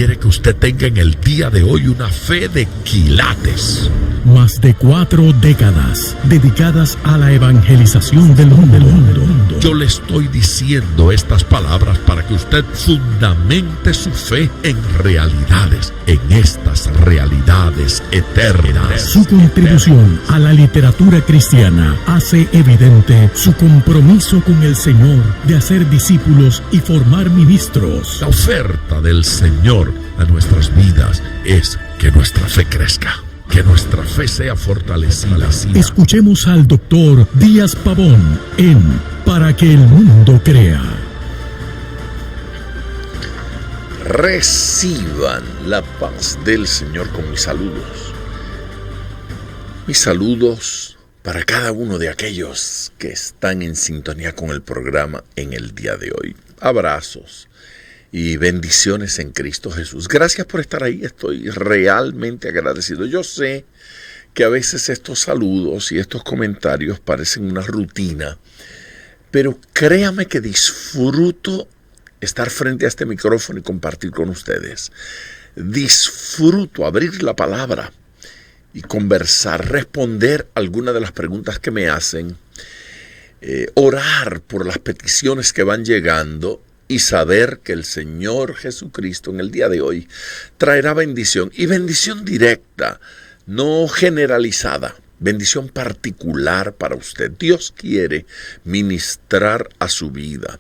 quiere que usted tenga en el día de hoy una fe de quilates. Más de 4 décadas dedicadas a la evangelización del mundo. Yo le estoy diciendo estas palabras para que usted fundamente su fe en realidades, en estas realidades eternas. Su contribución a la literatura cristiana hace evidente su compromiso con el Señor de hacer discípulos y formar ministros. La oferta del Señor a nuestras vidas es que nuestra fe crezca, que nuestra fe sea fortalecida. Escuchemos al doctor Díaz Pavón en Para que el mundo crea. Reciban la paz del Señor con mis saludos. Mis saludos para cada uno de aquellos que están en sintonía con el programa en el día de hoy. Abrazos y bendiciones en Cristo Jesús. Gracias por estar ahí, estoy realmente agradecido. Yo sé que a veces estos saludos y estos comentarios parecen una rutina, pero créame que disfruto estar frente a este micrófono y compartir con ustedes. Disfruto abrir la palabra y conversar, responder algunas de las preguntas que me hacen, orar por las peticiones que van llegando y saber que el Señor Jesucristo en el día de hoy traerá bendición, y bendición directa, no generalizada, bendición particular para usted. Dios quiere ministrar a su vida.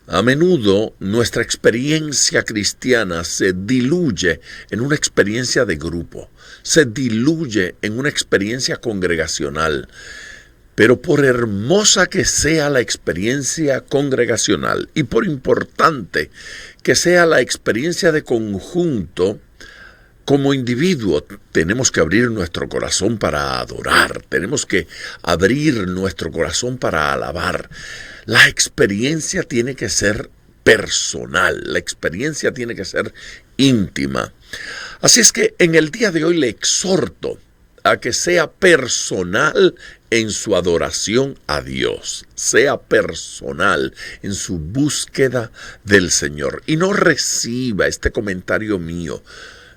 A menudo nuestra experiencia cristiana se diluye en una experiencia de grupo, se diluye en una experiencia congregacional. Pero por hermosa que sea la experiencia congregacional y por importante que sea la experiencia de conjunto, como individuo tenemos que abrir nuestro corazón para adorar, tenemos que abrir nuestro corazón para alabar. La experiencia tiene que ser personal, la experiencia tiene que ser íntima. Así es que en el día de hoy le exhorto a que sea personal en su adoración a Dios, sea personal en su búsqueda del Señor, y no reciba este comentario mío,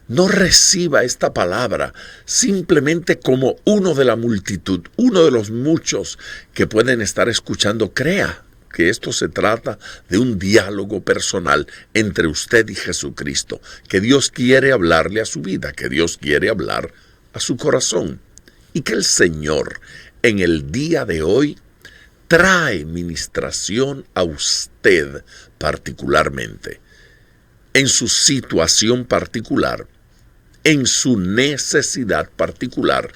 no reciba esta palabra simplemente como uno de la multitud, uno de los muchos que pueden estar escuchando. Crea que esto se trata de un diálogo personal entre usted y Jesucristo, que Dios quiere hablarle a su vida, que Dios quiere hablar a su corazón, y que el Señor en el día de hoy trae ministración a usted particularmente, en su situación particular, en su necesidad particular.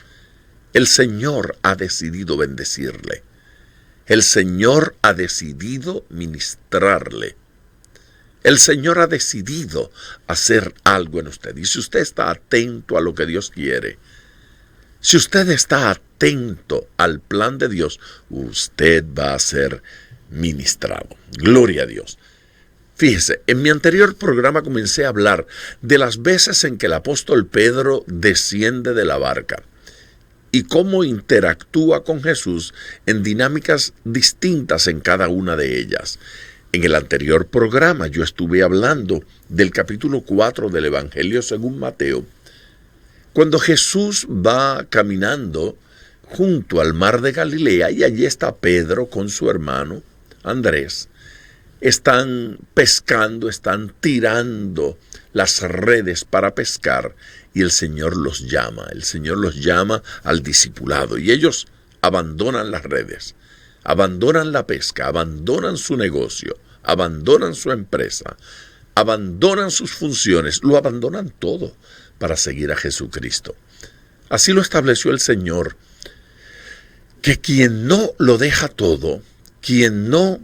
El Señor ha decidido bendecirle. El Señor ha decidido ministrarle. El Señor ha decidido hacer algo en usted. Y si usted está atento a lo que Dios quiere, si usted está atento al plan de Dios, usted va a ser ministrado. Gloria a Dios. Fíjese, en mi anterior programa comencé a hablar de las veces en que el apóstol Pedro desciende de la barca y cómo interactúa con Jesús en dinámicas distintas en cada una de ellas. En el anterior programa yo estuve hablando del capítulo 4 del Evangelio según Mateo, cuando Jesús va caminando junto al mar de Galilea y allí está Pedro con su hermano Andrés. Están pescando, están tirando las redes para pescar y el Señor los llama al discipulado y ellos abandonan las redes, abandonan la pesca, abandonan su negocio, abandonan su empresa, abandonan sus funciones, lo abandonan todo para seguir a Jesucristo. Así lo estableció el Señor, que quien no lo deja todo, quien no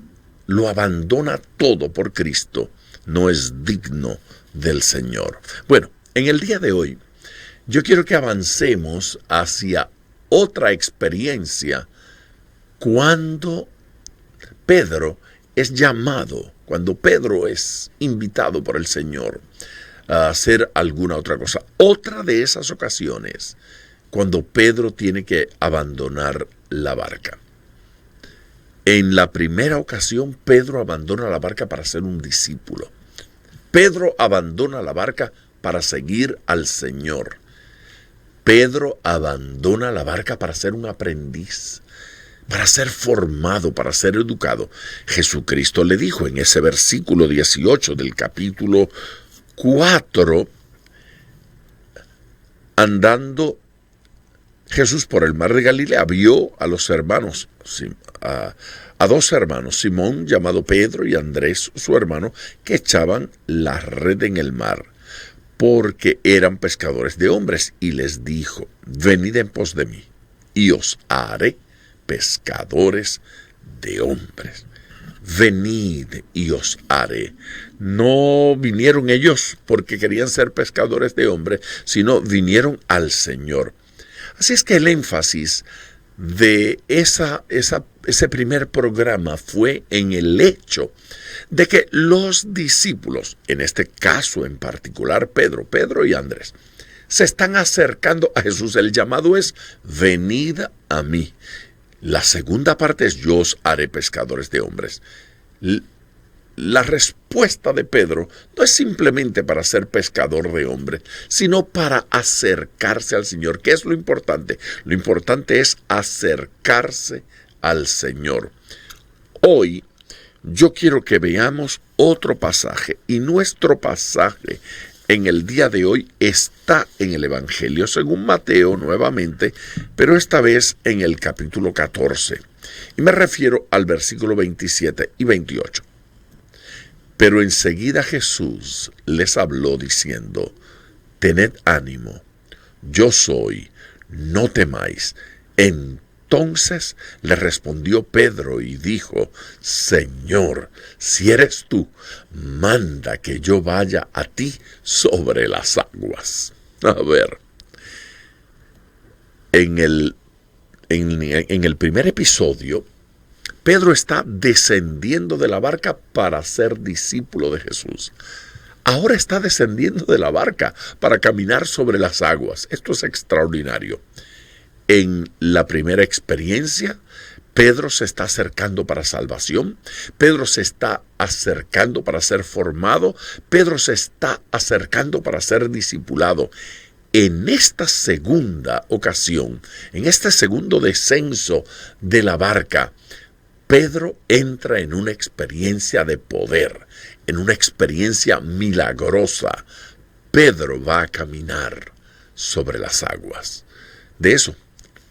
lo abandona todo por Cristo, no es digno del Señor. Bueno, en el día de hoy, yo quiero que avancemos hacia otra experiencia cuando Pedro es llamado, cuando Pedro es invitado por el Señor a hacer alguna otra cosa. Otra de esas ocasiones, cuando Pedro tiene que abandonar la barca. En la primera ocasión, Pedro abandona la barca para ser un discípulo. Pedro abandona la barca para seguir al Señor. Pedro abandona la barca para ser un aprendiz, para ser formado, para ser educado. Jesucristo le dijo en ese versículo 18 del capítulo 4, andando Jesús por el mar de Galilea, vio a los hermanos, a dos hermanos, Simón, llamado Pedro, y Andrés, su hermano, que echaban la red en el mar, porque eran pescadores de hombres, y les dijo: venid en pos de mí, y os haré pescadores de hombres. Venid y os haré. No vinieron ellos porque querían ser pescadores de hombres, sino vinieron al Señor. Así es que el énfasis de ese primer programa fue en el hecho de que los discípulos, en este caso en particular Pedro y Andrés, se están acercando a Jesús. El llamado es: venid a mí. La segunda parte es: yo os haré pescadores de hombres. La respuesta de Pedro no es simplemente para ser pescador de hombres, sino para acercarse al Señor. ¿Qué es lo importante? Lo importante es acercarse al Señor. Hoy yo quiero que veamos otro pasaje, y nuestro pasaje en el día de hoy está en el Evangelio según Mateo nuevamente, pero esta vez en el capítulo 14. Y me refiero al versículo 27 y 28. Pero enseguida Jesús les habló diciendo: tened ánimo, yo soy, no temáis. Entonces le respondió Pedro y dijo: Señor, si eres tú, manda que yo vaya a ti sobre las aguas. A ver, en el primer episodio, Pedro está descendiendo de la barca para ser discípulo de Jesús. Ahora está descendiendo de la barca para caminar sobre las aguas. Esto es extraordinario. En la primera experiencia, Pedro se está acercando para salvación. Pedro se está acercando para ser formado. Pedro se está acercando para ser discipulado. En esta segunda ocasión, en este segundo descenso de la barca, Pedro entra en una experiencia de poder, en una experiencia milagrosa. Pedro va a caminar sobre las aguas. De eso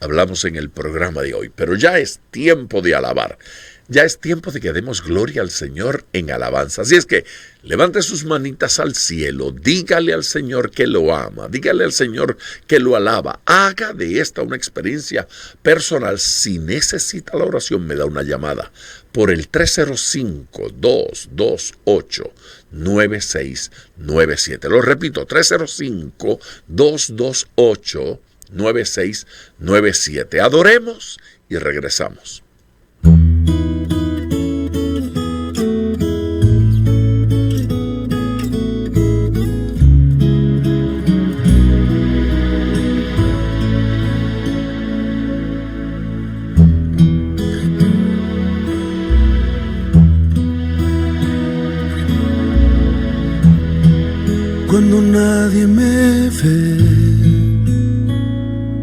hablamos en el programa de hoy, pero ya es tiempo de alabar. Ya es tiempo de que demos gloria al Señor en alabanza. Así es que levante sus manitas al cielo, dígale al Señor que lo ama, dígale al Señor que lo alaba. Haga de esta una experiencia personal. Si necesita la oración, me da una llamada por el 305-228-9697. Lo repito, 305-228-9697. Adoremos y regresamos. Cuando nadie me ve,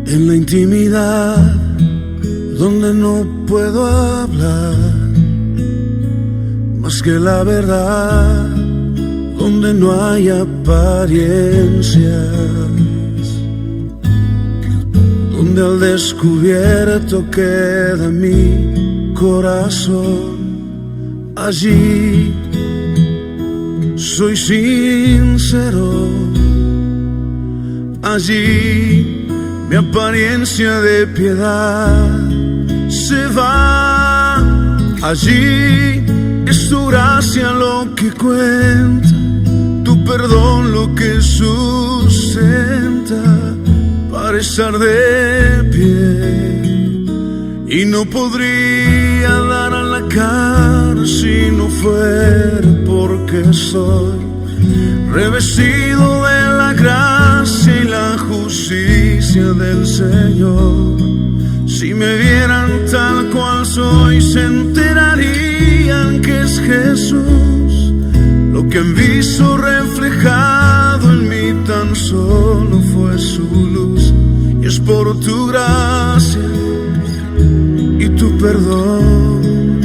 en la intimidad donde no puedo hablar más que la verdad, donde no hay apariencias, donde al descubierto queda mi corazón, allí soy sincero, allí mi apariencia de piedad se va, allí es tu gracia lo que cuenta, tu perdón lo que sustenta para estar de pie. Y no podría dar a la cara si no fuera porque soy revestido de la gracia y la justicia del Señor. Si me vieran tal cual soy, se enterarían que es Jesús lo que que en visto reflejado en mí tan solo fue su luz. Y es por tu gracia y tu perdón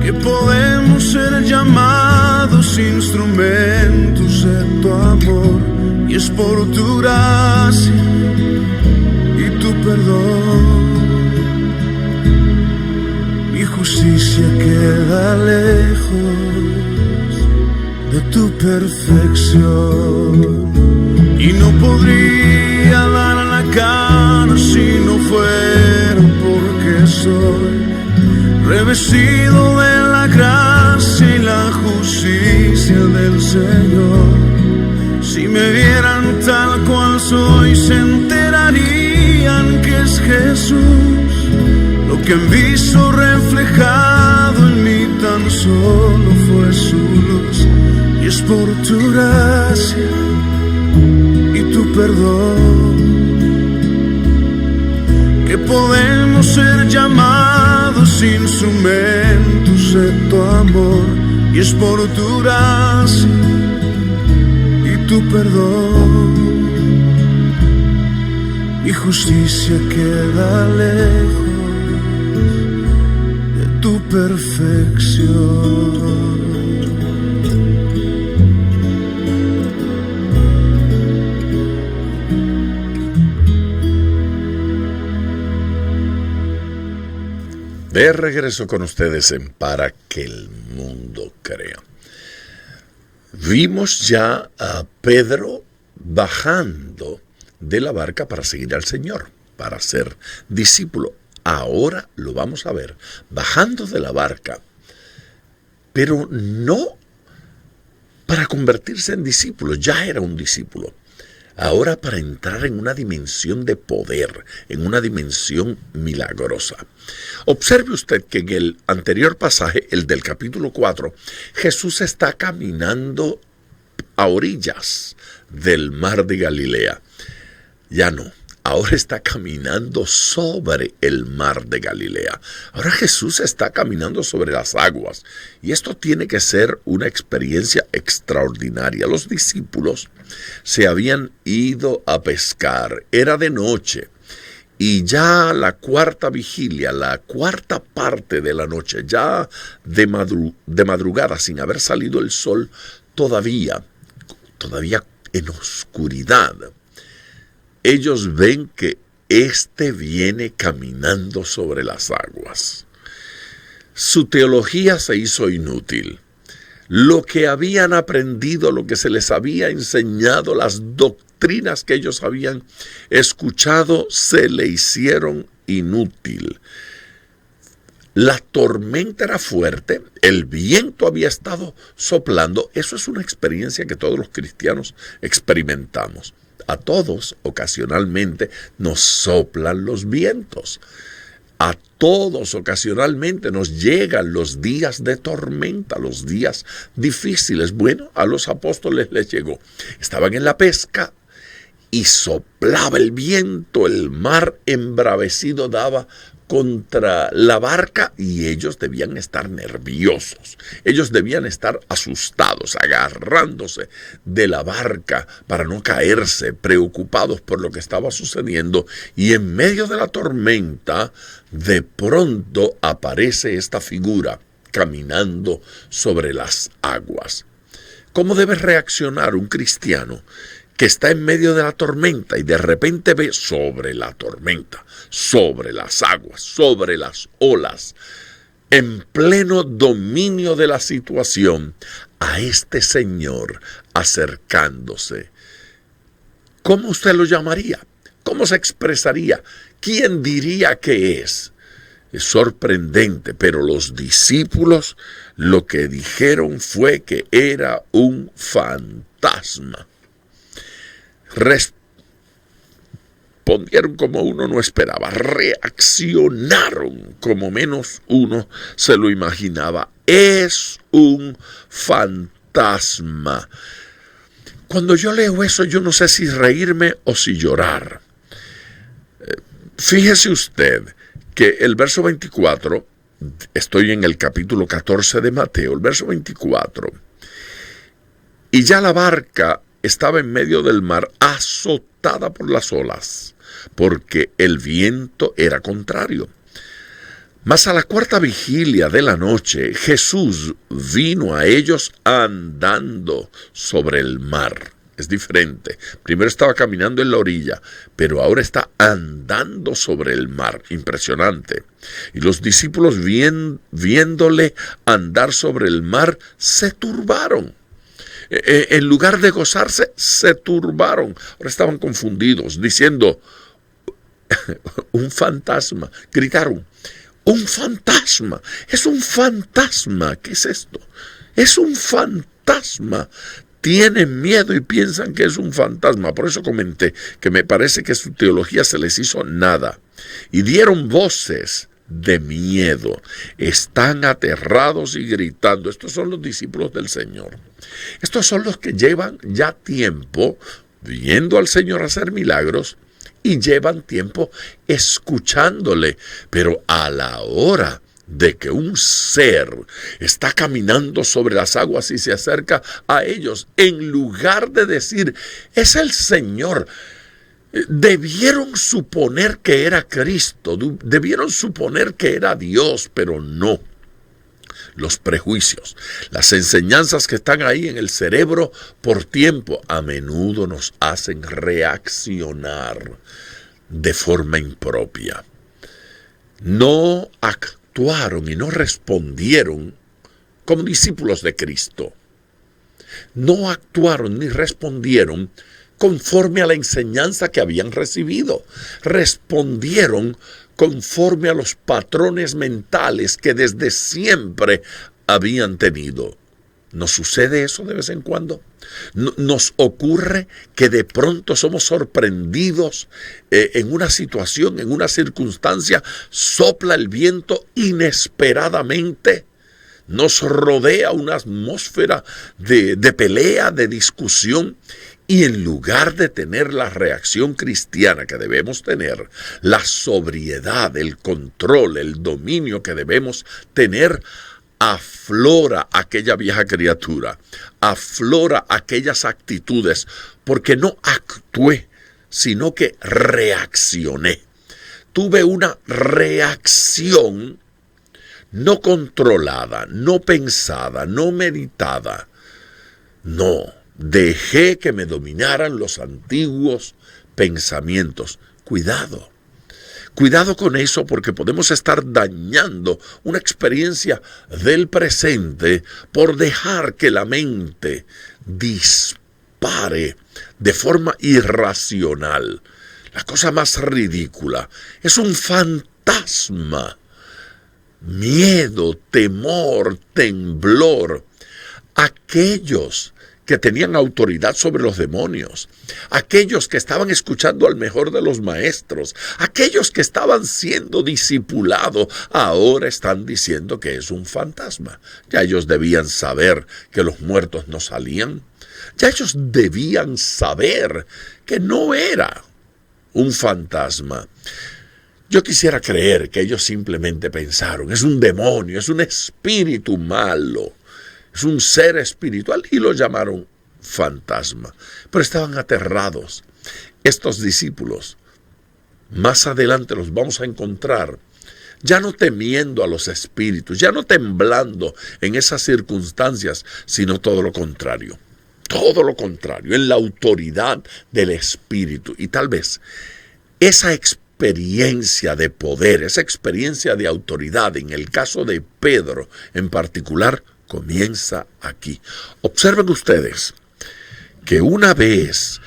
que podemos ser llamados instrumentos de tu amor. Y es por tu gracia y tu perdón. Mi justicia queda lejos de tu perfección, y no podría dar la cara si no fuera porque soy revestido de la gracia y la justicia del Señor. Si me vieran tal cual soy, se enterarían que es Jesús. Lo que han visto reflejado en mí tan solo fue su luz. Y es por tu gracia y tu perdón que podemos ser llamados instrumentos de tu amor. Y es por tu gracia y tu perdón. Mi justicia queda lejos de tu perfección. De regreso con ustedes en Para que el Mundo Crea. Vimos ya a Pedro bajando de la barca para seguir al Señor, para ser discípulo. Ahora lo vamos a ver, bajando de la barca, pero no para convertirse en discípulo, ya era un discípulo. Ahora para entrar en una dimensión de poder, en una dimensión milagrosa. Observe usted que en el anterior pasaje, el del capítulo 4, Jesús está caminando a orillas del mar de Galilea. Ya no, ahora está caminando sobre el mar de Galilea. Ahora Jesús está caminando sobre las aguas. Y esto tiene que ser una experiencia extraordinaria. Los discípulos se habían ido a pescar. Era de noche. Y ya la cuarta vigilia, la cuarta parte de la noche, ya de madrugada, sin haber salido el sol, todavía en oscuridad, ellos ven que éste viene caminando sobre las aguas. Su teología se hizo inútil. Lo que habían aprendido, lo que se les había enseñado, las doctrinas que ellos habían escuchado, se le hicieron inútil. La tormenta era fuerte, el viento había estado soplando. Eso es una experiencia que todos los cristianos experimentamos. A todos, ocasionalmente, nos soplan los vientos. A todos, ocasionalmente, nos llegan los días de tormenta, los días difíciles. Bueno, a los apóstoles les llegó. Estaban en la pesca y soplaba el viento, el mar embravecido daba contra la barca y ellos debían estar nerviosos. Ellos debían estar asustados, agarrándose de la barca para no caerse, preocupados por lo que estaba sucediendo. Y en medio de la tormenta, de pronto aparece esta figura caminando sobre las aguas. ¿Cómo debe reaccionar un cristiano que está en medio de la tormenta y de repente ve sobre la tormenta, sobre las aguas, sobre las olas, en pleno dominio de la situación, a este Señor acercándose? ¿Cómo usted lo llamaría? ¿Cómo se expresaría? ¿Quién diría que es? Es sorprendente, pero los discípulos lo que dijeron fue que era un fantasma. Respondieron como uno no esperaba, reaccionaron como menos uno se lo imaginaba. Es un fantasma. Cuando yo leo eso, yo no sé si reírme o si llorar. Fíjese usted que el verso 24 Estoy en el capítulo 14 de Mateo, el verso 24. Y ya la barca estaba en medio del mar, azotada por las olas, porque el viento era contrario. Mas a la cuarta vigilia de la noche, Jesús vino a ellos andando sobre el mar. Es diferente. Primero estaba caminando en la orilla, pero ahora está andando sobre el mar. Impresionante. Y los discípulos viéndole andar sobre el mar, se turbaron. En lugar de gozarse, se turbaron. Ahora estaban confundidos, diciendo, un fantasma. Gritaron, un fantasma. Es un fantasma. ¿Qué es esto? Es un fantasma. Tienen miedo y piensan que es un fantasma. Por eso comenté que me parece que su teología se les hizo nada. Y dieron voces de miedo. Están aterrados y gritando. Estos son los discípulos del Señor. Estos son los que llevan ya tiempo viendo al Señor hacer milagros y llevan tiempo escuchándole. Pero a la hora de que un ser está caminando sobre las aguas y se acerca a ellos, en lugar de decir, es el Señor, debieron suponer que era Cristo, debieron suponer que era Dios, pero no. Los prejuicios, las enseñanzas que están ahí en el cerebro por tiempo, a menudo nos hacen reaccionar de forma impropia. No actuaron y no respondieron como discípulos de Cristo. No actuaron ni respondieron conforme a la enseñanza que habían recibido. Respondieron conforme a los patrones mentales que desde siempre habían tenido. ¿Nos sucede eso de vez en cuando? Nos ocurre que de pronto somos sorprendidos en una situación, en una circunstancia, sopla el viento inesperadamente, nos rodea una atmósfera de pelea, de discusión, y en lugar de tener la reacción cristiana que debemos tener, la sobriedad, el control, el dominio que debemos tener, aflora aquella vieja criatura, aflora aquellas actitudes, porque no actué, sino que reaccioné. Tuve una reacción no controlada, no pensada, no meditada. No, dejé que me dominaran los antiguos pensamientos. Cuidado. Cuidado con eso, porque podemos estar dañando una experiencia del presente por dejar que la mente dispare de forma irracional. La cosa más ridícula es un fantasma. Miedo, temor, temblor. Aquellos que tenían autoridad sobre los demonios, aquellos que estaban escuchando al mejor de los maestros, aquellos que estaban siendo discipulados, ahora están diciendo que es un fantasma. Ya ellos debían saber que los muertos no salían. Ya ellos debían saber que no era un fantasma. Yo quisiera creer que ellos simplemente pensaron, es un demonio, es un espíritu malo. Es un ser espiritual y lo llamaron fantasma. Pero estaban aterrados. Estos discípulos, más adelante los vamos a encontrar, ya no temiendo a los espíritus, ya no temblando en esas circunstancias, sino todo lo contrario. Todo lo contrario, en la autoridad del espíritu. Y tal vez esa experiencia de poder, esa experiencia de autoridad, en el caso de Pedro en particular, comienza aquí. Observen ustedes que una vez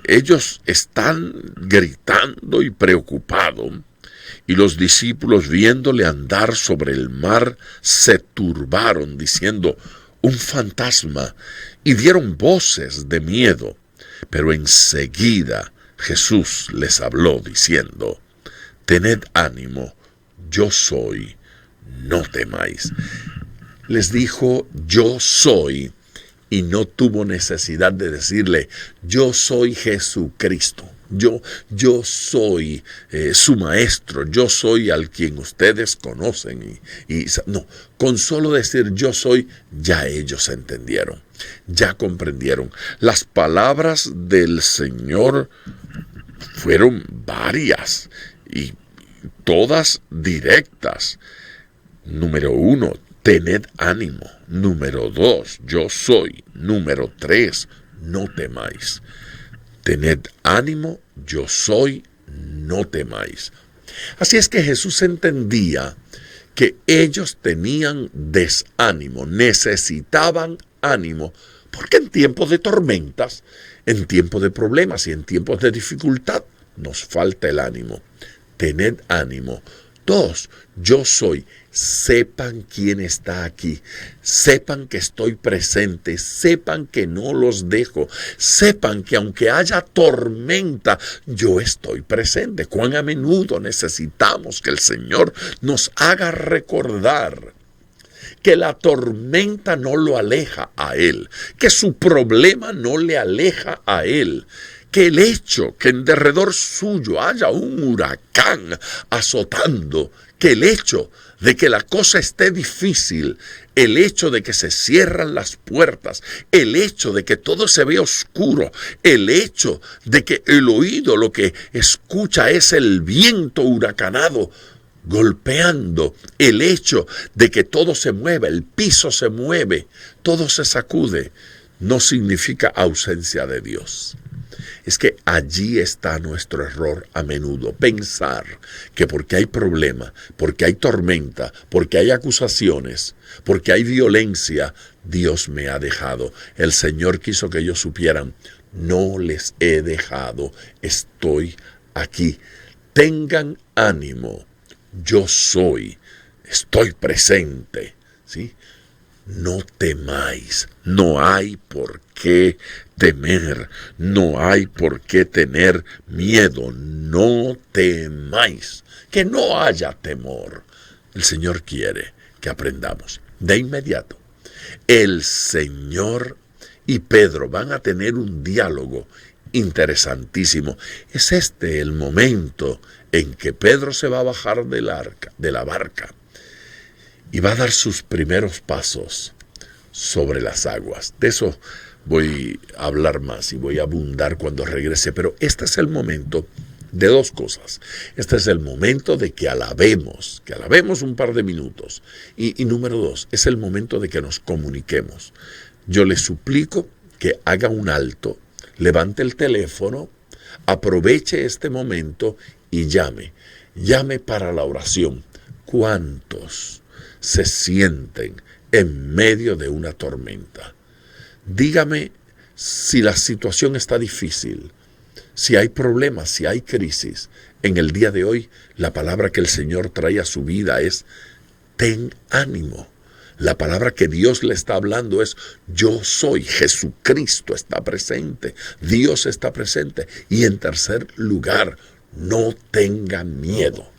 ellos están gritando y preocupados, y los discípulos viéndole andar sobre el mar se turbaron diciendo, un fantasma, y dieron voces de miedo. Pero enseguida Jesús les habló diciendo, tened ánimo, yo soy, no temáis. Les dijo, yo soy, y no tuvo necesidad de decirle, yo soy Jesucristo. Yo soy su maestro, yo soy al quien ustedes conocen. No, con solo decir yo soy, ya ellos entendieron, ya comprendieron. Las palabras del Señor fueron varias y todas directas. Número 1, tened ánimo. Número 2, yo soy. Número 3, no temáis. Tened ánimo, yo soy, no temáis. Así es que Jesús entendía que ellos tenían desánimo, necesitaban ánimo, porque en tiempos de tormentas, en tiempos de problemas y en tiempos de dificultad, nos falta el ánimo. Tened ánimo. 2, yo soy. Sepan quién está aquí, sepan que estoy presente, sepan que no los dejo, sepan que aunque haya tormenta, yo estoy presente. Cuán a menudo necesitamos que el Señor nos haga recordar que la tormenta no lo aleja a Él, que su problema no le aleja a Él, que el hecho que en derredor suyo haya un huracán azotando, que el hecho de que la cosa esté difícil, el hecho de que se cierran las puertas, el hecho de que todo se ve oscuro, el hecho de que el oído lo que escucha es el viento huracanado golpeando, el hecho de que todo se mueve, el piso se mueve, todo se sacude, no significa ausencia de Dios. Es que allí está nuestro error a menudo, pensar que porque hay problema, porque hay tormenta, porque hay acusaciones, porque hay violencia, Dios me ha dejado. El Señor quiso que ellos supieran, no les he dejado, estoy aquí. Tengan ánimo, yo soy, estoy presente, ¿sí? No temáis, no hay por qué temer, no hay por qué tener miedo, no temáis, que no haya temor. El Señor quiere que aprendamos. De inmediato, el Señor y Pedro van a tener un diálogo interesantísimo. Es este el momento en que Pedro se va a bajar de la barca y va a dar sus primeros pasos sobre las aguas. De eso voy a hablar más y voy a abundar cuando regrese, pero este es el momento de dos cosas. Este es el momento de que alabemos un par de minutos. Y número 2, es el momento de que nos comuniquemos. Yo le suplico que haga un alto, levante el teléfono, aproveche este momento y llame para la oración. ¿Cuántos se sienten en medio de una tormenta? Dígame si la situación está difícil, si hay problemas, si hay crisis. En el día de hoy, la palabra que el Señor trae a su vida es: ten ánimo. La palabra que Dios le está hablando es: yo soy. Jesucristo está presente, Dios está presente. Y en tercer lugar, no tenga miedo.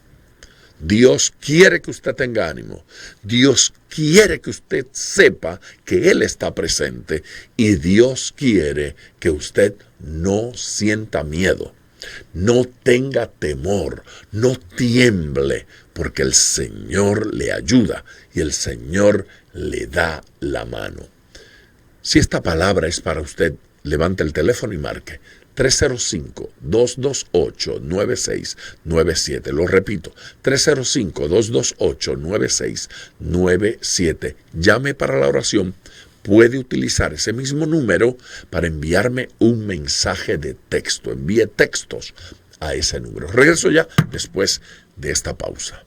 Dios quiere que usted tenga ánimo. Dios quiere que usted sepa que Él está presente. Y Dios quiere que usted no sienta miedo. No tenga temor. No tiemble. Porque el Señor le ayuda y el Señor le da la mano. Si esta palabra es para usted, levante el teléfono y marque 305-228-9697. Lo repito, 305-228-9697. Llame para la oración. Puede utilizar ese mismo número para enviarme un mensaje de texto. Envíe textos a ese número. Regreso ya después de esta pausa.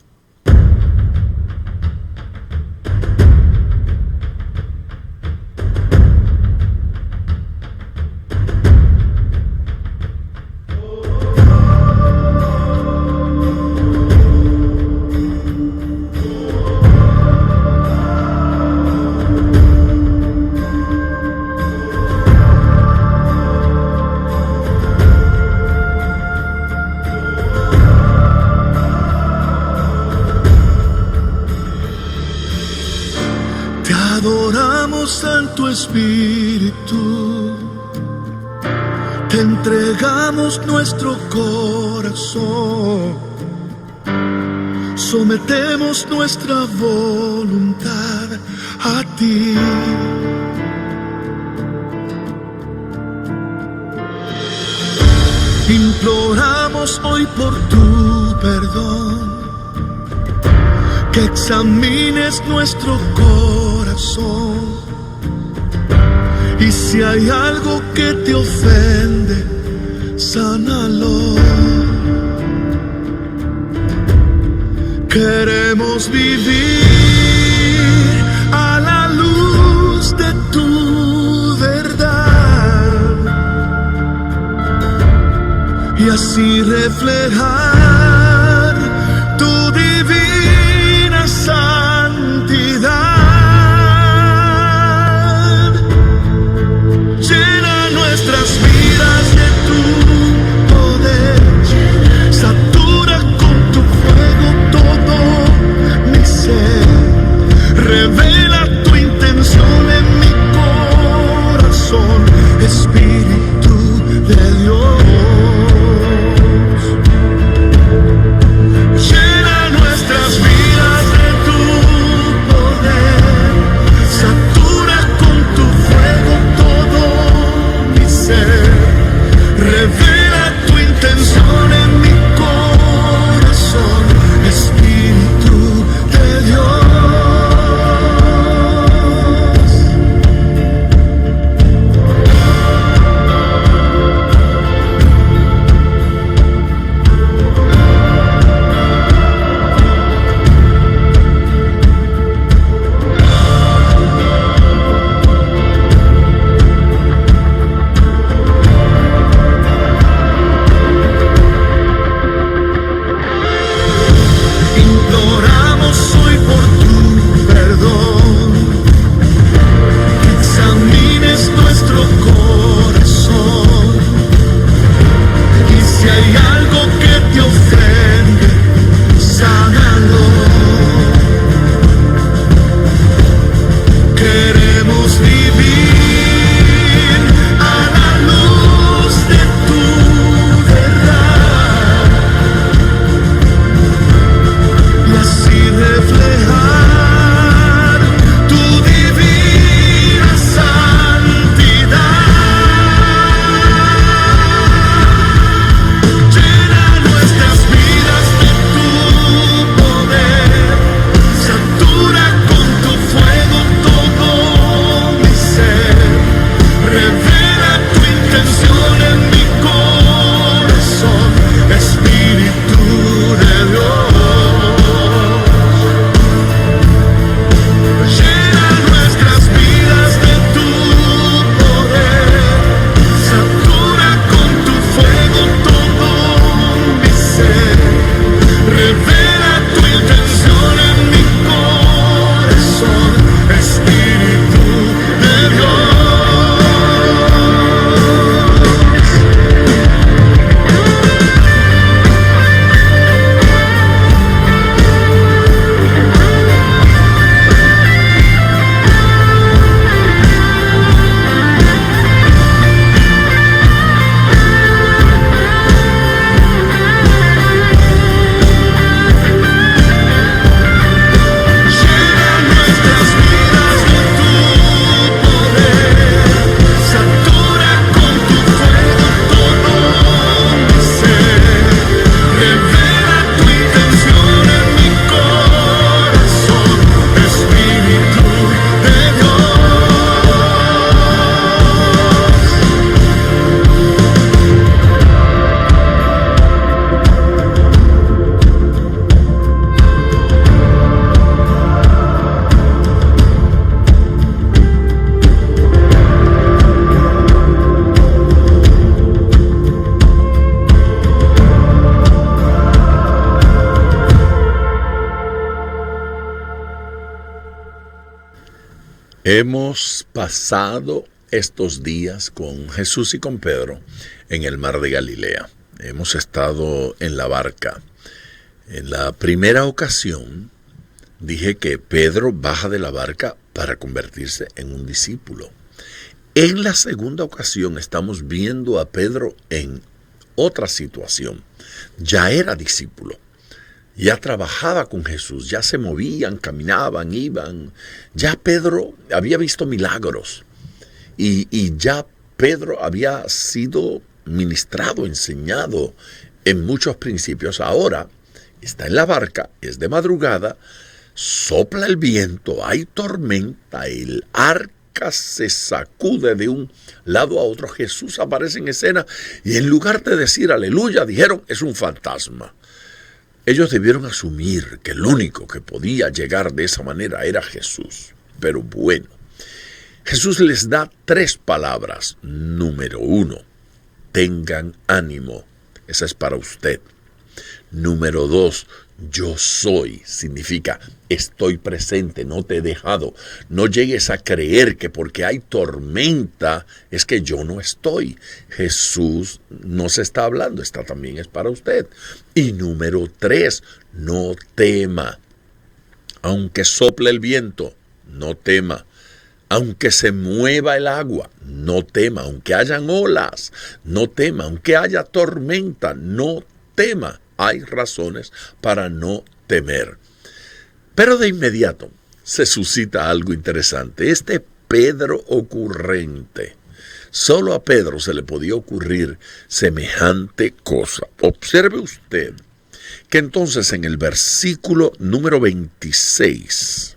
Santo Espíritu, te entregamos nuestro corazón, sometemos nuestra voluntad a ti. Imploramos hoy por tu perdón, que examines nuestro corazón, y si hay algo que te ofende, sánalo. Queremos vivir a la luz de tu verdad y así reflejar tu divina santidad. Llena nuestras vidas de tu poder, satura con tu fuego todo mi ser, revela tu intención en mi corazón, Espíritu de Dios. Revela tu intención en mi corazón, Espíritu de Dios. Hemos pasado estos días con Jesús y con Pedro en el mar de Galilea. Hemos estado en la barca. En la primera ocasión dije que Pedro baja de la barca para convertirse en un discípulo. En la segunda ocasión estamos viendo a Pedro en otra situación. Ya era discípulo, ya trabajaba con Jesús, ya se movían, caminaban, iban. Ya Pedro había visto milagros y ya Pedro había sido ministrado, enseñado en muchos principios. Ahora está en la barca, es de madrugada, sopla el viento, hay tormenta, el arca se sacude de un lado a otro. Jesús aparece en escena y en lugar de decir aleluya, dijeron es un fantasma. Ellos debieron asumir que el único que podía llegar de esa manera era Jesús. Pero bueno, Jesús les da 3 palabras. Número 1, tengan ánimo. Esa es para usted. Número 2, yo soy. Significa estoy presente, no te he dejado. No llegues a creer que porque hay tormenta es que yo no estoy. Jesús no se está hablando, esta también es para usted. Y número 3, no tema. Aunque sople el viento, no tema. Aunque se mueva el agua, no tema. Aunque hayan olas, no tema. Aunque haya tormenta, no tema. Hay razones para no temer. Pero de inmediato se suscita algo interesante. Este Pedro ocurrente. Solo a Pedro se le podía ocurrir semejante cosa. Observe usted que entonces en el versículo número 26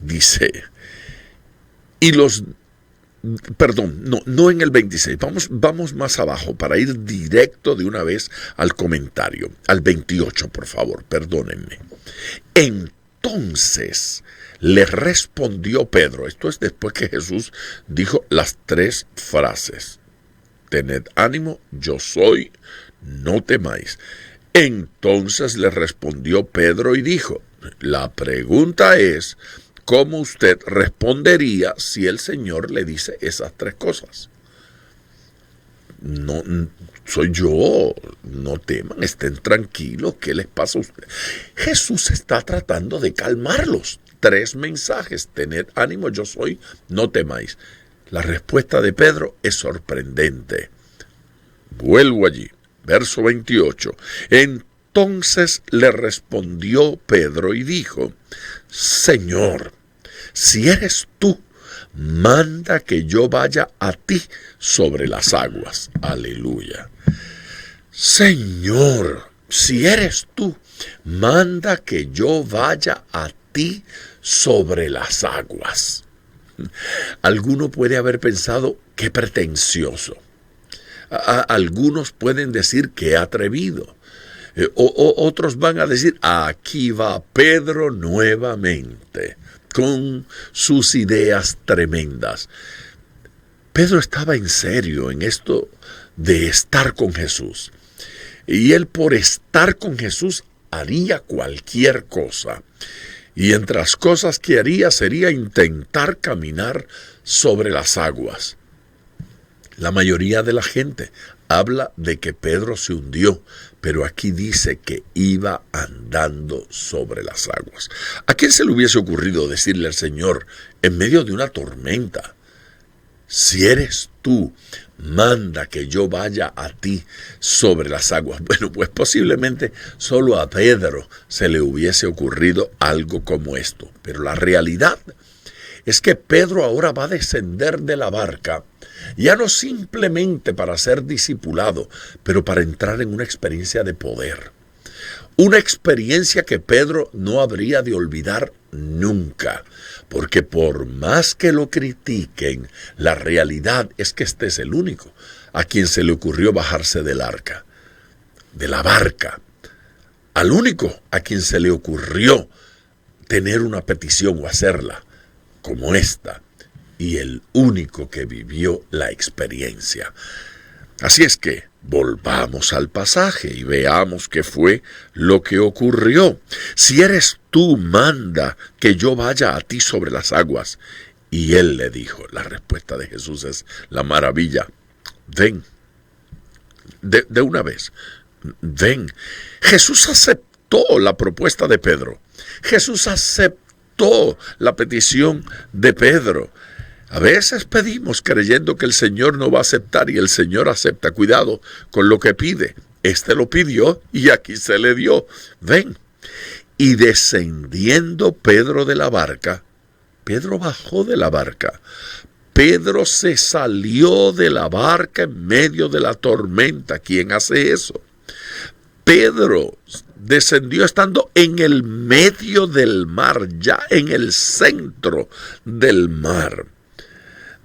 dice, no en el 26, vamos más abajo para ir directo de una vez al comentario, al 28, por favor, perdónenme. Entonces le respondió Pedro, esto es después que Jesús dijo las 3 frases, tened ánimo, yo soy, no temáis. Entonces le respondió Pedro y dijo, la pregunta es, ¿cómo usted respondería si el Señor le dice esas 3 cosas? No, soy yo, no teman, estén tranquilos, ¿qué les pasa a ustedes? Jesús está tratando de calmarlos. 3 mensajes, tened ánimo, yo soy, no temáis. La respuesta de Pedro es sorprendente. Vuelvo allí, verso 28. Entonces le respondió Pedro y dijo, Señor, si eres tú, manda que yo vaya a ti sobre las aguas. Aleluya. Señor, si eres tú, manda que yo vaya a ti sobre las aguas. Alguno puede haber pensado, qué pretencioso. Algunos pueden decir, qué atrevido. Otros van a decir, aquí va Pedro nuevamente, con sus ideas tremendas. Pedro estaba en serio en esto de estar con Jesús. Y él por estar con Jesús haría cualquier cosa. Y entre las cosas que haría sería intentar caminar sobre las aguas. La mayoría de la gente habla de que Pedro se hundió, pero aquí dice que iba andando sobre las aguas. ¿A quién se le hubiese ocurrido decirle al Señor en medio de una tormenta, si eres tú, manda que yo vaya a ti sobre las aguas? Bueno, pues posiblemente solo a Pedro se le hubiese ocurrido algo como esto. Pero la realidad es que Pedro ahora va a descender de la barca, ya no simplemente para ser discipulado, pero para entrar en una experiencia de poder. Una experiencia que Pedro no habría de olvidar nunca, porque por más que lo critiquen, la realidad es que este es el único a quien se le ocurrió bajarse del arca, de la barca, al único a quien se le ocurrió tener una petición o hacerla como esta, y el único que vivió la experiencia. Así es que volvamos al pasaje y veamos qué fue lo que ocurrió. Si eres tú, manda que yo vaya a ti sobre las aguas. Y él le dijo, la respuesta de Jesús es la maravilla, ven, de una vez, ven. Jesús aceptó la propuesta de Pedro. Jesús aceptó la petición de Pedro. A veces pedimos creyendo que el Señor no va a aceptar y el Señor acepta. Cuidado con lo que pide. Este lo pidió y aquí se le dio. Ven. Y descendiendo Pedro de la barca, Pedro bajó de la barca. Pedro se salió de la barca en medio de la tormenta. ¿Quién hace eso? Pedro descendió estando en el medio del mar, ya en el centro del mar.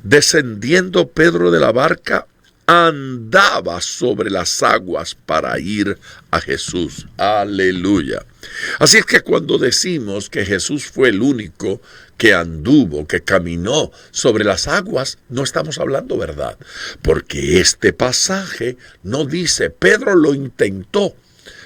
Descendiendo Pedro de la barca, andaba sobre las aguas para ir a Jesús. Aleluya. Así es que cuando decimos que Jesús fue el único que anduvo, que caminó sobre las aguas, no estamos hablando verdad. Porque este pasaje no dice Pedro lo intentó.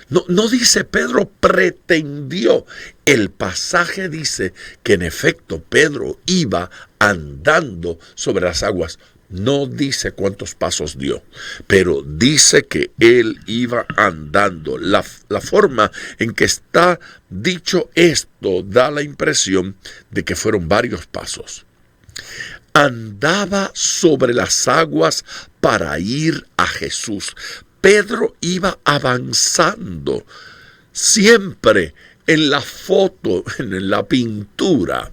No dice Pedro pretendió. El pasaje dice que en efecto Pedro iba andando sobre las aguas. No dice cuántos pasos dio, pero dice que él iba andando. La forma en que está dicho esto da la impresión de que fueron varios pasos. Andaba sobre las aguas para ir a Jesús. Pedro iba avanzando. Siempre en la foto, en la pintura,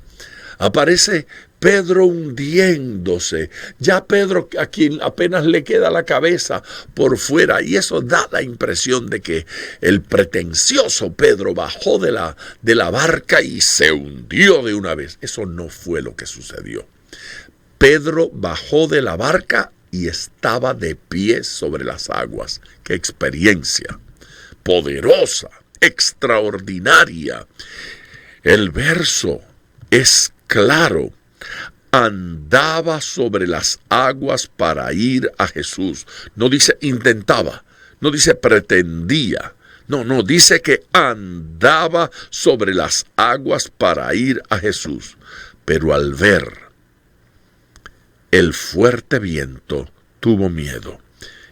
aparece Pedro hundiéndose. Ya Pedro, a quien apenas le queda la cabeza por fuera. Y eso da la impresión de que el pretencioso Pedro bajó de la barca y se hundió de una vez. Eso no fue lo que sucedió. Pedro bajó de la barca y estaba de pie sobre las aguas. ¡Qué experiencia! Poderosa, extraordinaria. El verso es claro. Andaba sobre las aguas para ir a Jesús. No dice intentaba, no dice pretendía. No, dice que andaba sobre las aguas para ir a Jesús. Pero al ver el fuerte viento, tuvo miedo.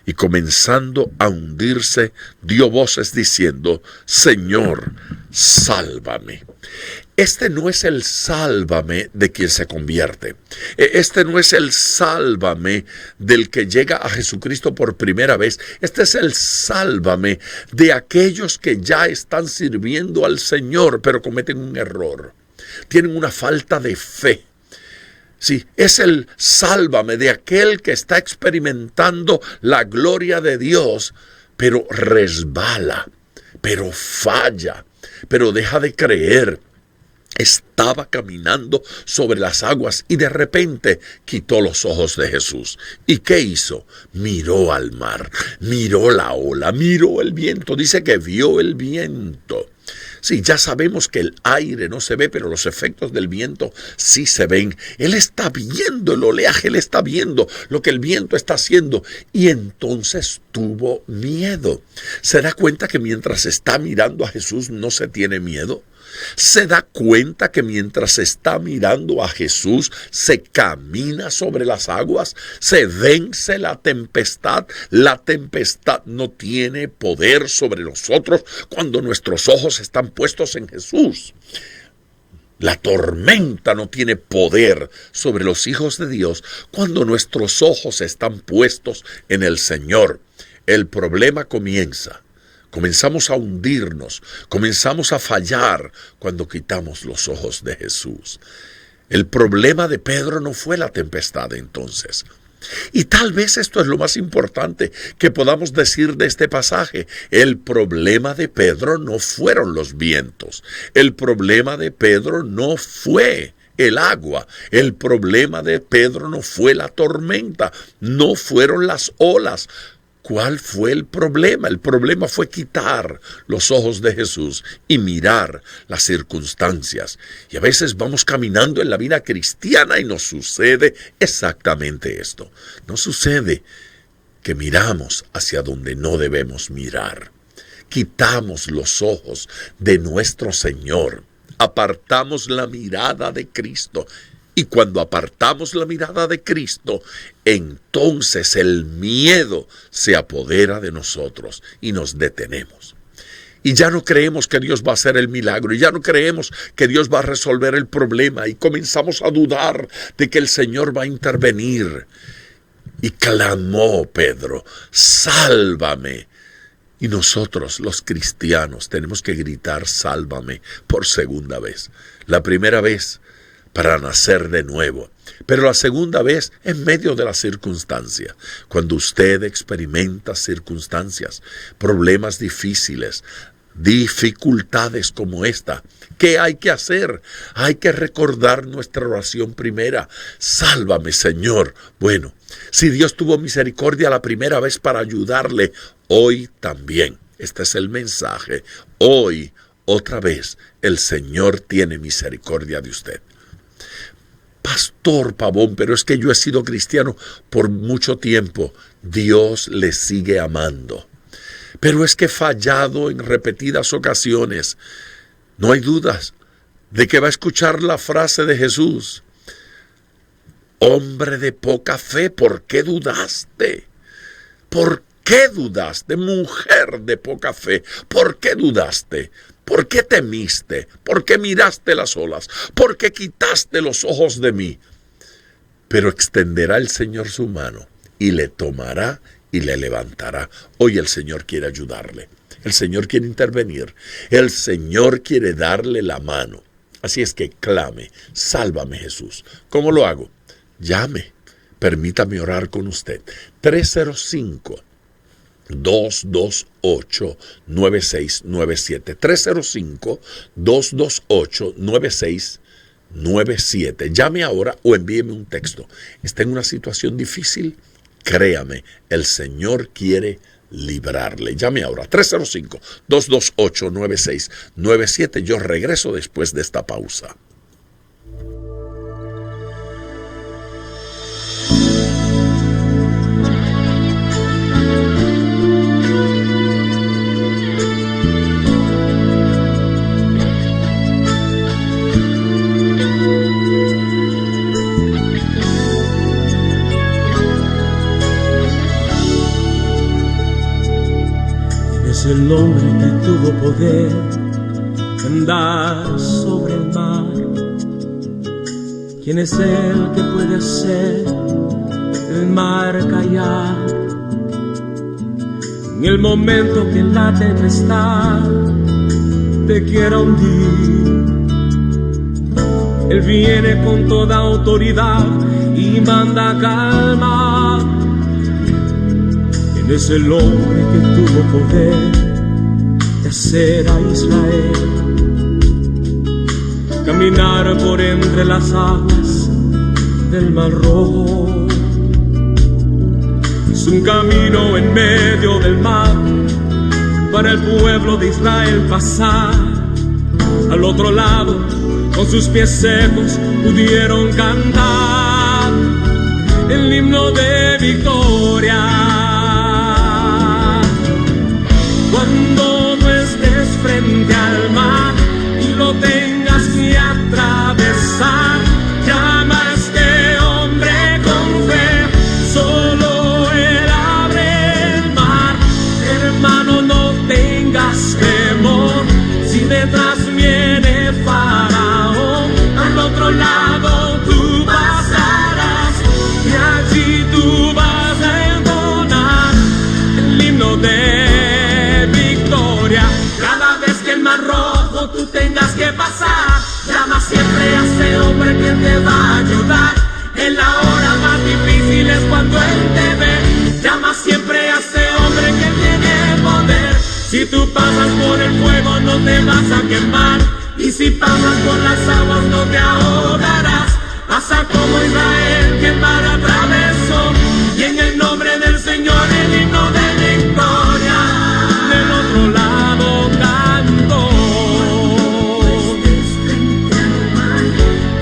Y comenzando a hundirse, dio voces diciendo: Señor, sálvame. Este no es el sálvame de quien se convierte. Este no es el sálvame del que llega a Jesucristo por primera vez. Este es el sálvame de aquellos que ya están sirviendo al Señor, pero cometen un error. Tienen una falta de fe. Sí, es el sálvame de aquel que está experimentando la gloria de Dios, pero resbala, pero falla, pero deja de creer. Estaba caminando sobre las aguas y de repente quitó los ojos de Jesús. ¿Y qué hizo? Miró al mar, miró la ola, miró el viento. Dice que vio el viento. Sí, ya sabemos que el aire no se ve, pero los efectos del viento sí se ven. Él está viendo el oleaje, él está viendo lo que el viento está haciendo. Y entonces tuvo miedo. ¿Se da cuenta que mientras está mirando a Jesús no se tiene miedo? ¿Se da cuenta que mientras está mirando a Jesús se camina sobre las aguas? Se vence la tempestad. La tempestad no tiene poder sobre nosotros cuando nuestros ojos están puestos en Jesús. La tormenta no tiene poder sobre los hijos de Dios cuando nuestros ojos están puestos en el Señor. El problema comienza. Comenzamos a hundirnos, comenzamos a fallar cuando quitamos los ojos de Jesús. El problema de Pedro no fue la tempestad entonces. Y tal vez esto es lo más importante que podamos decir de este pasaje. El problema de Pedro no fueron los vientos. El problema de Pedro no fue el agua. El problema de Pedro no fue la tormenta. No fueron las olas. ¿Cuál fue el problema? El problema fue quitar los ojos de Jesús y mirar las circunstancias. Y a veces vamos caminando en la vida cristiana y nos sucede exactamente esto. Nos sucede que miramos hacia donde no debemos mirar. Quitamos los ojos de nuestro Señor. Apartamos la mirada de Cristo. Y cuando apartamos la mirada de Cristo, entonces el miedo se apodera de nosotros y nos detenemos. Y ya no creemos que Dios va a hacer el milagro, y ya no creemos que Dios va a resolver el problema, y comenzamos a dudar de que el Señor va a intervenir. Y clamó Pedro: sálvame. Y nosotros, los cristianos, tenemos que gritar: sálvame, por segunda vez. La primera vez para nacer de nuevo, pero la segunda vez en medio de la circunstancia. Cuando usted experimenta circunstancias, problemas difíciles, dificultades como esta, ¿qué hay que hacer? Hay que recordar nuestra oración primera: sálvame, Señor. Bueno, si Dios tuvo misericordia la primera vez para ayudarle, hoy también. Este es el mensaje. Hoy, otra vez, el Señor tiene misericordia de usted. Pastor Pavón, pero es que yo he sido cristiano por mucho tiempo. Dios le sigue amando. Pero es que he fallado en repetidas ocasiones. No hay dudas de que va a escuchar la frase de Jesús: hombre de poca fe, ¿por qué dudaste? ¿Por qué dudaste? Mujer de poca fe, ¿por qué dudaste? ¿Por qué temiste? ¿Por qué miraste las olas? ¿Por qué quitaste los ojos de mí? Pero extenderá el Señor su mano y le tomará y le levantará. Hoy el Señor quiere ayudarle. El Señor quiere intervenir. El Señor quiere darle la mano. Así es que clame: sálvame, Jesús. ¿Cómo lo hago? Llame. Permítame orar con usted. 305-228-9697. 305-228-9697. Llame ahora o envíeme un texto. ¿Está en una situación difícil? Créame, el Señor quiere librarle. Llame ahora, 305-228-9697. Yo regreso después de esta pausa. El hombre que tuvo poder andar sobre el mar. ¿Quién es el que puede hacer el mar callar? En el momento que la tempestad te quiera hundir, Él viene con toda autoridad y manda calmar. Es el hombre que tuvo poder de hacer a Israel caminar por entre las aguas del Mar Rojo. Hizo un camino en medio del mar para el pueblo de Israel pasar. Al otro lado, con sus pies secos, pudieron cantar el himno de victoria. Cuando no estés frente al mar y lo tengas que atravesar, llama a este hombre con fe, solo Él abre el mar. Hermano, no tengas temor, si detrás viene Faraón, al otro lado tú pasarás y allí tú vas a entonar el himno de cada vez que el Mar Rojo tú tengas que pasar. Llama siempre a ese hombre que te va a ayudar. En la hora más difícil es cuando Él te ve. Llama siempre a ese hombre que tiene poder. Si tú pasas por el fuego no te vas a quemar, y si pasas por las aguas no te ahogarás. Pasa como Israel que el mar atravesó, y en el nombre del Señor el himno de victoria del otro lado cantó.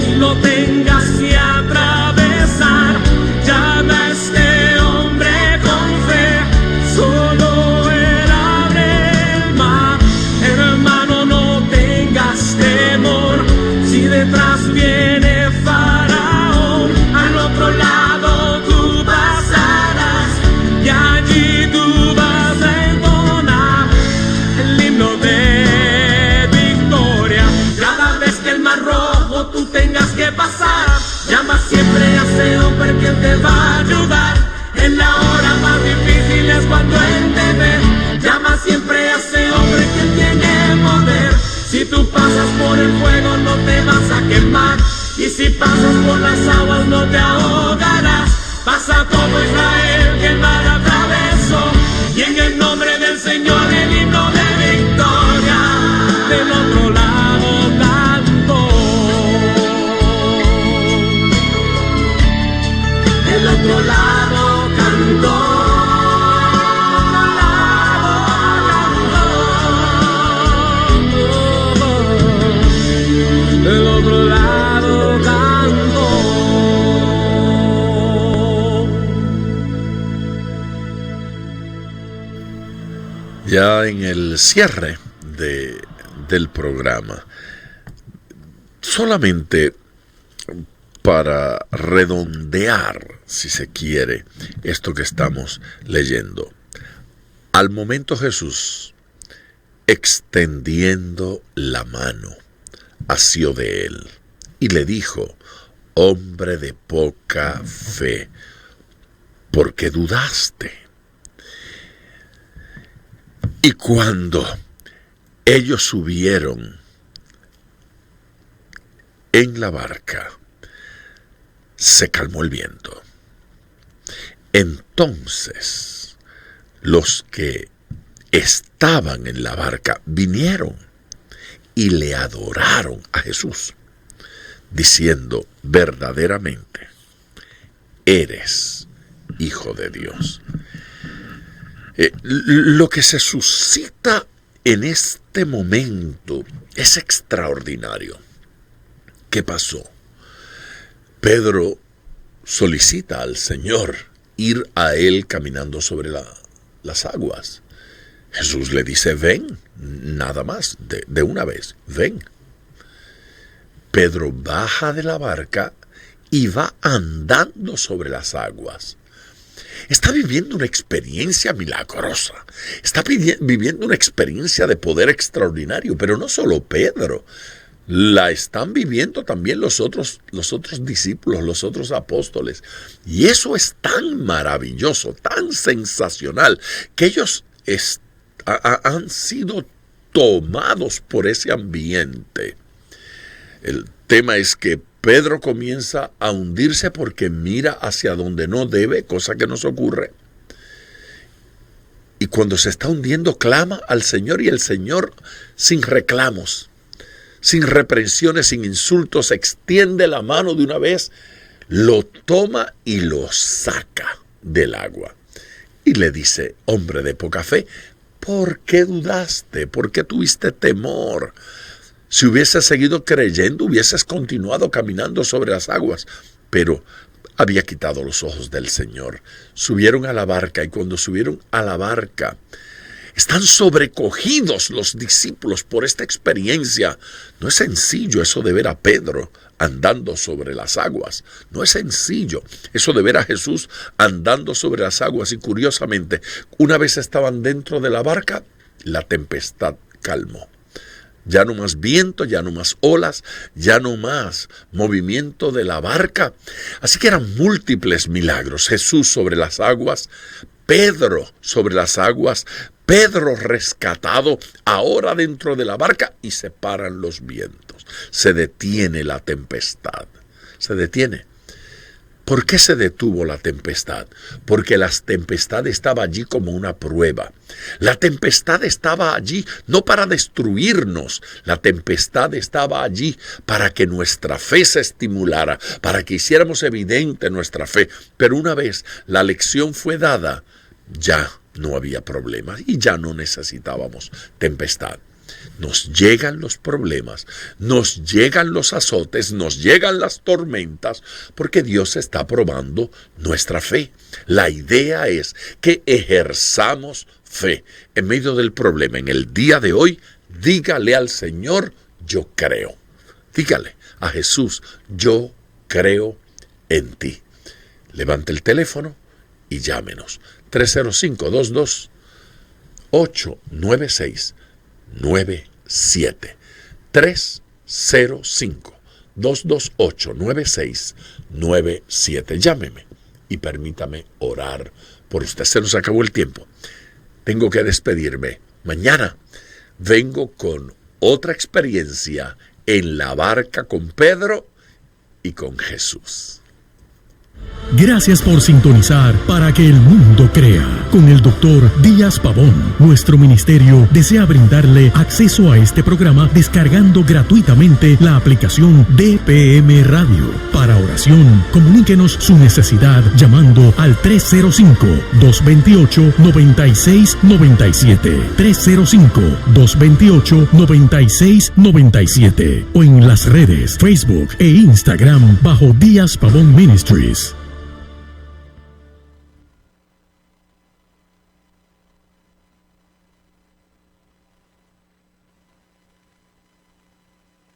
Y lo tengas que atravesar, llama a este hombre con fe, solo Él abre el mar. Hermano, no tengas temor, si detrás viene Faraón, al otro lado Si tú pasas por el fuego no te vas a quemar, y si pasas por las aguas no te ahogarás. Pasa todo Israel que el mar atravesó, y en el nombre del Señor el himno de victoria del otro lado cantó. Del otro lado cantó. Del otro lado cantó. Ya en el cierre del programa, solamente para redondear, si se quiere, esto que estamos leyendo. Al momento Jesús, extendiendo la mano, asió de él y le dijo: hombre de poca fe, ¿por qué dudaste? Y cuando ellos subieron en la barca, se calmó el viento. Entonces, los que estaban en la barca vinieron y le adoraron a Jesús, diciendo: verdaderamente, eres Hijo de Dios. Lo que se suscita en este momento es extraordinario. ¿Qué pasó? Pedro solicita al Señor ir a él caminando sobre las aguas. Jesús le dice: ven, nada más, de una vez, ven. Pedro baja de la barca y va andando sobre las aguas. Está viviendo una experiencia milagrosa, está viviendo una experiencia de poder extraordinario, pero no solo Pedro, la están viviendo también los otros discípulos, los otros apóstoles. Y eso es tan maravilloso, tan sensacional, que ellos han sido tomados por ese ambiente. El tema es que Pedro comienza a hundirse porque mira hacia donde no debe, cosa que nos ocurre. Y cuando se está hundiendo, clama al Señor, y el Señor, sin reclamos, sin reprensiones, sin insultos, extiende la mano de una vez, lo toma y lo saca del agua. Y le dice: hombre de poca fe, ¿por qué dudaste? ¿Por qué tuviste temor? Si hubieses seguido creyendo, hubieses continuado caminando sobre las aguas. Pero había quitado los ojos del Señor. Subieron a la barca, y cuando subieron a la barca, están sobrecogidos los discípulos por esta experiencia. No es sencillo eso de ver a Pedro andando sobre las aguas. No es sencillo eso de ver a Jesús andando sobre las aguas. Y curiosamente, una vez estaban dentro de la barca, la tempestad calmó. Ya no más viento, ya no más olas, ya no más movimiento de la barca. Así que eran múltiples milagros. Jesús sobre las aguas, Pedro sobre las aguas, Pedro rescatado, ahora dentro de la barca, y se paran los vientos. Se detiene la tempestad. Se detiene. ¿Por qué se detuvo la tempestad? Porque la tempestad estaba allí como una prueba. La tempestad estaba allí no para destruirnos. La tempestad estaba allí para que nuestra fe se estimulara, para que hiciéramos evidente nuestra fe. Pero una vez la lección fue dada, ya no había problemas y ya no necesitábamos tempestad. Nos llegan los problemas, nos llegan los azotes, nos llegan las tormentas, porque Dios está probando nuestra fe. La idea es que ejerzamos fe en medio del problema. En el día de hoy, dígale al Señor: yo creo. Dígale a Jesús: yo creo en ti. Levante el teléfono y llámenos. 305-22-896-97. 305-228-9697. Llámeme y permítame orar por usted. Se nos acabó el tiempo. Tengo que despedirme. Mañana vengo con otra experiencia en la barca con Pedro y con Jesús. Gracias por sintonizar Para que el Mundo Crea con el Dr. Díaz Pavón. Nuestro ministerio desea brindarle acceso a este programa descargando gratuitamente la aplicación DPM Radio. Para oración, comuníquenos su necesidad llamando al 305-228-9697. 305-228-9697 o en las redes Facebook e Instagram bajo Díaz Pavón Ministries.